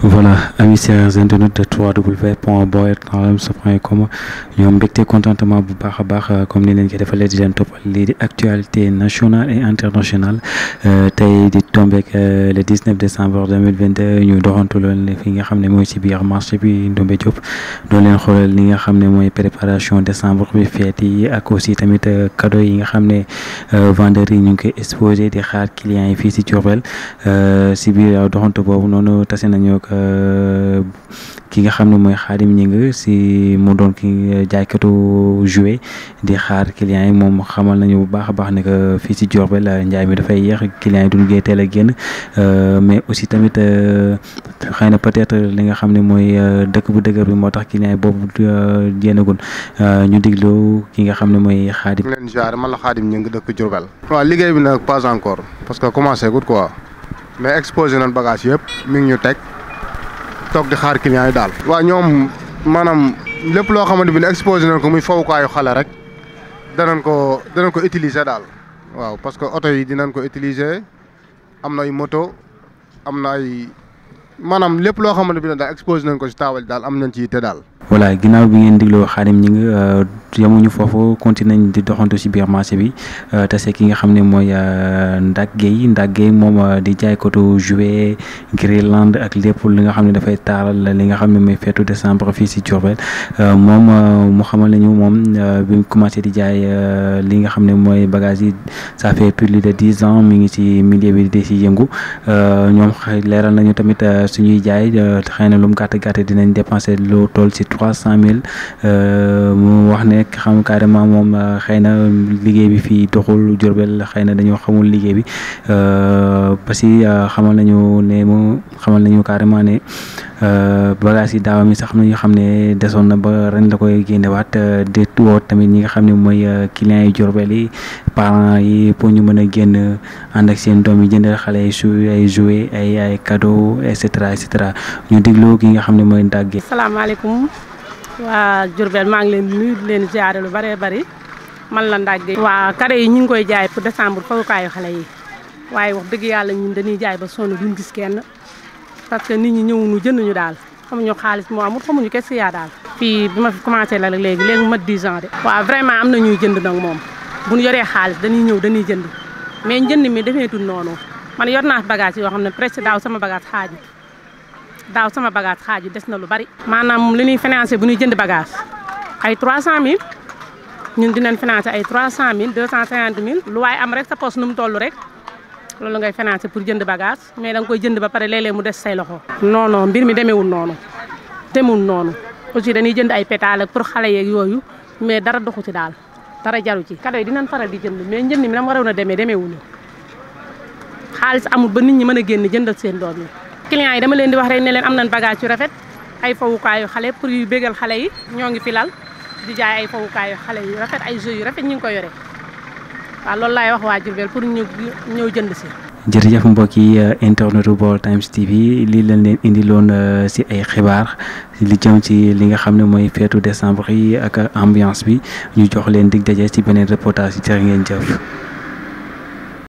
Voilà, amis chers internautes de www.boyartalms.com ñoom mbégte contentement bu baax a baax comme ni leen ko defalee di leen toppal lii di actualité nationale et internationale tey di tombeek le 19 décembre 2022 ñu doxantu loon fi nga xam ne mooy ci biir marché bi Ndombe Diop doon leen xoolal li nga xam ne mooy préparation décembre bi fête yi ak aussi tamit cadeau yi nga xam ne vendeurs yi ñu ngi koy exposé di xaar clients yi fii ci Diourbel ci biir doxantu boobu noonu tase nañu ki nga xam ne mooy Khadim Gningue si mu doon ki jaaykatu jouet di xaar clients yi moom xamal nañu bu baax a baax ne que fii si Diourbel njaay mi dafay yéex clients yi duñ teel a génn mais aussi tamit xëy na peut-être li nga xam ne mooy dëkk bu dëgër bi moo tax clients yi boobu génnagul ñu diglu ki nga xam ne mooy Khadim. leen ziar man la Khadim Gningue dëkk Diourbel. waaw liggéey bi nag pas encore parce que commencé gut quoi mais exposé nañ bagage yëpp mi ngi ñu teg. toog di xaar clients yi daal. waaw ñoom maanaam lépp loo xamante bi ne exposé nañ ko muy fawukaayu xale rek danañ ko utiliser daal. waaw parce que oto yi dinañ ko utiliser am na ay moto am na ay maanaam lépp loo xamante bi ne daal exposé nañ ko si taabal daal am nañ ci yitte daal. voilà ginnaaw bi ngeen digloo Khadim Gningue yemuñu foofu continué nañ di doxantu ci biir marché bi tase ki nga xam ne mooy Ndak Gueye moom di jaaykatu jouet Greenland ak lépp li nga xam ne dafay taaral li nga xam ne mooy feetu décembre fii ci Diourbel moom mu xamal nañu moom bi mu commencé di jaay li nga xam ne mooy bagage yi ça fait plus de 10 ans mi ngi ci milieu bi di ci yëngu ñoom leeral nañu tamit suñuy jaay xëy na lu mu gàtt dinañ dépenser lu toll ci 300 000 mu wax ne xam carrément moom xëy na liggéey bi fii doxul Diourbel xëy na dañoo xamul liggéey bi parce que xamal nañu carrément ne bagage yi daaw mi sax nañu xam ne desoon na ba ren la koy génnewaat di woo tamit ñi nga xam ne mooy clients yi Diourbel yi parents yi pour ñu mën a génn ànd ak seen doom yi jëndal xale yi su ay jouet ay cadeau et cetera ñu déglu ki nga xam ne mooy Ndak. salaamaaleykum waa Diourbel maa ngi leen di nuyu di leen ziare lu bëree bëri man la Ndak Gueye. waa cadeau yi ñu ngi koy jaay pour décembre fawukaayu xale yi waaye wax dëgg yàlla ñun dañuy jaay ba sonn duñ gis kenn parce que nit ñi ñëwuñu jënduñu daal xamuñu xaalis moo amul xamuñu kese yaa daal. fii bi ma fi commencé la léegi mat 10 ans de. waaw vraiment am na ñuy jënd nag moom bu ñu yoree xaalis dañuy ñëw dañuy jënd mais njënd mi demeetul noonu man yor naa bagage yoo xam ne presque daaw sama bagage xaaju des na lu bari. maanaam li ñuy financé bu ñuy jënd bagage ay 300 000 ñun dinañ financé ay 300 000 250 000 lu waaye am rek sa poche nu mu toll rek loolu ngay financé pour jënd bagage mais da nga koy jënd ba pare léeg-léeg mu des say loxo. non mbir mi demeewul noonu aussi dañuy jënd ay pétale pour xale yeeg yooyu mais dara doxu ci daal dara jaru ci. cadeau yi dinañ faral di jënd mais njënd mi na mu waroon a demeewuñu xaalis amul ba nit ñi mën a génn jëndal seen doom yi. clients yi dama leen di wax rek ne leen am nañ bagage yu rafet ay fawukaayu xale pour yu bégal xale yi ñoo ngi fi lal di jaay ay fawukaayu xale yu rafet ay jeux yu rafet ñu ngi ko yore waaw loolu laay wax waa Diourbel pour ñu ñëw jënd si. jërëjëf mbokk yi internetu Baol Times TV lii lañ leen indiloon ci ay xibaar li jëm ci li nga xam ne mooy feetu décembre yi ak ambiance bi ñu jox leen dig daje ci beneen reportage yi jërë ngeen jëf.